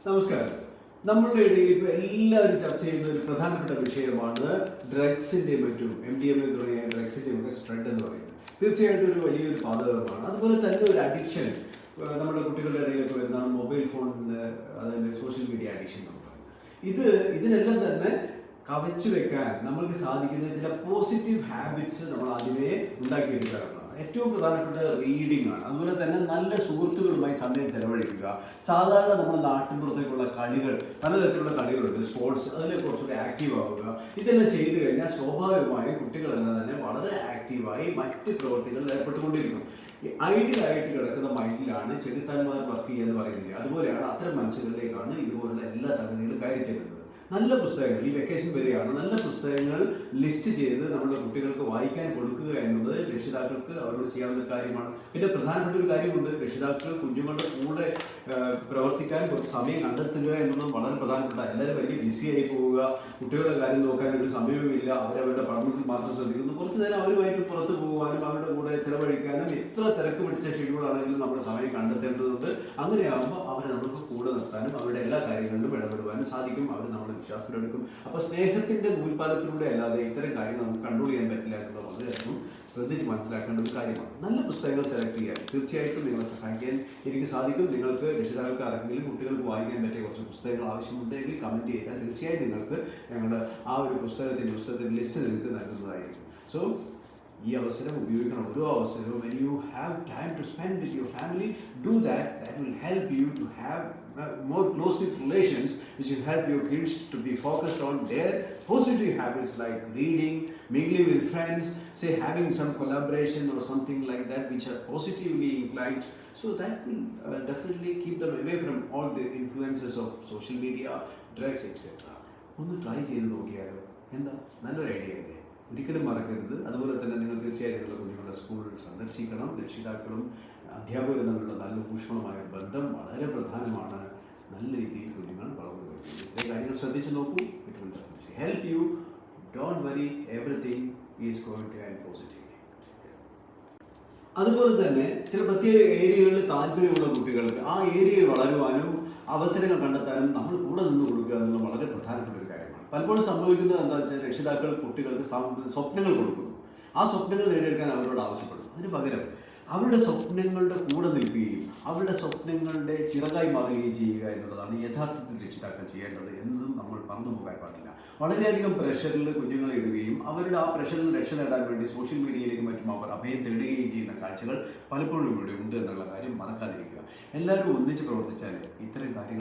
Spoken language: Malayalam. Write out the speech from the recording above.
നമസ്കാരം. നമ്മളുടെ ഇടയിൽ ഇപ്പോൾ എല്ലാവരും ചർച്ച ചെയ്യുന്ന ഒരു പ്രധാനപ്പെട്ട വിഷയമാണ് ഡ്രഗ്സിൻ്റെയും മറ്റും MDMA തുടങ്ങിയ ഡ്രഗ്സിൻ്റെയും ഒക്കെ സ്പ്രെഡ് എന്ന് പറയുന്നത്. തീർച്ചയായിട്ടും ഒരു വലിയൊരു പാതകമാണ്. അതുപോലെ തന്നെ ഒരു അഡിക്ഷൻ നമ്മുടെ കുട്ടികളുടെ ഇടയിലൊക്കെ വരുന്നതാണ് മൊബൈൽ ഫോണിന്, അതായത് സോഷ്യൽ മീഡിയ അഡിക്ഷൻ എന്ന് പറയുന്നത്. ഇതിനെല്ലാം തന്നെ കവച്ചു വെക്കാൻ നമ്മൾക്ക് സാധിക്കുന്ന ചില പോസിറ്റീവ് ഹാബിറ്റ്സ് നമ്മൾ അതിനെ ഉണ്ടാക്കിയെടുക്കാറുള്ളതാണ്. ഏറ്റവും പ്രധാനപ്പെട്ട റീഡിംഗ് ആണ്. അതുപോലെ തന്നെ നല്ല സുഹൃത്തുക്കളുമായി സമയം ചെലവഴിക്കുക. സാധാരണ നമ്മുടെ നാട്ടിൻപുറത്തേക്കുള്ള കളികൾ, പലതരത്തിലുള്ള കളികളുണ്ട്, സ്പോർട്സ്, അതിൽ കുറച്ചുകൂടി ആക്റ്റീവ് ആവുക. ഇതെല്ലാം ചെയ്തു കഴിഞ്ഞാൽ സ്വാഭാവികമായും കുട്ടികളെല്ലാം തന്നെ വളരെ ആക്റ്റീവായി മറ്റ് പ്രവൃത്തികളിൽ ഏർപ്പെട്ടുകൊണ്ടിരിക്കും. ഈ ഐഡിയലായിട്ട് കിടക്കുന്ന മൈൻഡിലാണ് ചെകുത്താന്മാർ വർക്ക് ചെയ്യുക എന്ന് പറയുന്നില്ല. അതുപോലെയാണ് അത്തരം മനസ്സുകളിലേക്കാണ് ഇതുപോലുള്ള എല്ലാ സംഗതികളും കയറി ചെല്ലുന്നത്. നല്ല പുസ്തകങ്ങൾ, ഈ വെക്കേഷൻ വരെയാണ്, നല്ല പുസ്തകങ്ങൾ ലിസ്റ്റ് ചെയ്ത് നമ്മുടെ കുട്ടികൾക്ക് വായിക്കാൻ കൊടുക്കുക എന്നുള്ളത് രക്ഷിതാക്കൾക്ക് അവരോട് ചെയ്യാവുന്ന കാര്യമാണ്. പിന്നെ പ്രധാനപ്പെട്ട ഒരു കാര്യമുണ്ട്, രക്ഷിതാക്കൾ കുഞ്ഞുങ്ങളുടെ കൂടെ പ്രവർത്തിക്കാൻ കുറച്ച് സമയം കണ്ടെത്തുക എന്നുള്ളത് വളരെ പ്രധാനപ്പെട്ട. എല്ലാവരും വലിയ ബിസിയായി പോവുക, കുട്ടികളുടെ കാര്യം നോക്കാൻ ഒരു സമയവുമില്ല, അവരവരുടെ പഠനത്തിൽ മാത്രം ശ്രദ്ധിക്കുന്നു. കുറച്ച് നേരം അവരുമായിട്ട് പുറത്തു പോകുവാനും അവരുടെ കൂടെ ചിലവഴിക്കാനും എത്ര തിരക്ക് പിടിച്ച ഷെഡ്യൂളാണെങ്കിലും നമ്മുടെ സമയം കണ്ടെത്തേണ്ടതുണ്ട്. അങ്ങനെയാകുമ്പോൾ അവരെ നമുക്ക് കൂടെ നിർത്താനും അവരുടെ എല്ലാ കാര്യങ്ങളിലും ഇടപെടുവാനും സാധിക്കും. അവർ നമ്മുടെ വിശ്വാസത്തിലെടുക്കും. അപ്പോൾ സ്നേഹത്തിന്റെ നൂൽപാലത്തിലൂടെ അല്ലാതെ ഇത്തരം കാര്യങ്ങൾ നമുക്ക് കൺട്രോൾ ചെയ്യാൻ പറ്റില്ല എന്നുള്ളത് വളരെയധികം ശ്രദ്ധിച്ച് മനസ്സിലാക്കേണ്ട ഒരു കാര്യമാണ്. നല്ല പുസ്തകങ്ങൾ സെലക്ട് ചെയ്യാൻ തീർച്ചയായിട്ടും നിങ്ങളെ സഹായിക്കാൻ എനിക്ക് സാധിക്കും. നിങ്ങൾക്ക് രക്ഷിതാക്കൾക്ക് ആരെങ്കിലും കുട്ടികൾക്ക് വായിക്കാൻ പറ്റിയ കുറച്ച് പുസ്തകങ്ങൾ ആവശ്യമുണ്ടെങ്കിൽ കമൻറ്റ് ചെയ്താൽ തീർച്ചയായും നിങ്ങൾക്ക് ഞങ്ങളുടെ ആ ഒരു പുസ്തകത്തിൻ്റെ ലിസ്റ്റ് നിങ്ങൾക്ക് നൽകുന്നതായിരിക്കും. സോ ഈ അവസരം ഉപയോഗിക്കണം. ഓരോ അവസരവും when you have time to spend with your family, do that. That will help you to have more close relations, which will help your kids to be focused on their positive habits like reading, mingling with friends, say having some collaboration or something like that which are positively inclined. So that will definitely keep them away from all the influences of social media, drugs, etc. ഒന്ന് ട്രൈ ചെയ്ത് നോക്കിയാലോ? എന്താ, നല്ലൊരു ഐഡിയ അല്ലേ? ഒരിക്കലും മറക്കരുത്. അതുപോലെ തന്നെ നിങ്ങൾ തീർച്ചയായും നിങ്ങളുടെ കുഞ്ഞുങ്ങളുടെ സ്കൂൾ സന്ദർശിക്കണം. രക്ഷിതാക്കളും അധ്യാപകരും തമ്മിലുള്ള നല്ല ഊഷ്മളമായ ബന്ധം വളരെ പ്രധാനമാണ്. നല്ല രീതിയിൽ കുഞ്ഞുങ്ങൾ വളർന്നു വരുന്നത്. ഇത്രയും കാര്യങ്ങൾ ശ്രദ്ധിച്ചു നോക്കൂ. It will definitely help you. Don't worry, everything is going two and positively. അതുപോലെ തന്നെ ചില പ്രത്യേക ഏരിയകളിൽ താല്പര്യമുള്ള കുട്ടികൾക്ക് ആ ഏരിയയിൽ വളരുവാനും അവസരങ്ങൾ കണ്ടെത്താനും നമ്മൾ കൂടെ നിന്ന് കൊടുക്കുക എന്നുള്ളത് വളരെ പ്രധാനപ്പെട്ട ഒരു കാര്യമാണ്. പലപ്പോഴും സംഭവിക്കുന്നത് എന്താ വെച്ചാൽ രക്ഷിതാക്കൾ കുട്ടികൾക്ക് സ്വപ്നങ്ങൾ കൊടുക്കുന്നു. ആ സ്വപ്നങ്ങൾ നേടിയെടുക്കാൻ അവരോട് ആവശ്യപ്പെടുന്നു. അതിന് പകരം അവരുടെ സ്വപ്നങ്ങളുടെ കൂടെ നിൽക്കുകയും അവരുടെ സ്വപ്നങ്ങളുടെ ചിറകായി മാറുകയും ചെയ്യുക എന്നുള്ളതാണ് യഥാർത്ഥത്തിൽ രക്ഷിതാക്കൾ ചെയ്യേണ്ടത് എന്നതും നമ്മൾ മറന്നു പോകാൻ പാടില്ല. വളരെയധികം പ്രഷറിൽ കുഞ്ഞുങ്ങളെ ഇടുകയും അവരുടെ ആ പ്രഷറിൽ നിന്ന് രക്ഷ നേടാൻ വേണ്ടി സോഷ്യൽ മീഡിയയിലേക്കും മറ്റും അവർ അഭയം തേടുകയും ചെയ്യുന്ന കാഴ്ചകൾ പലപ്പോഴും ഇവിടെ ഉണ്ട് എന്നുള്ള കാര്യം മറക്കാതിരിക്കുക. എല്ലാവരും ഒന്നിച്ച് പ്രവർത്തിച്ചാൽ ഇത്തരം കാര്യങ്ങൾ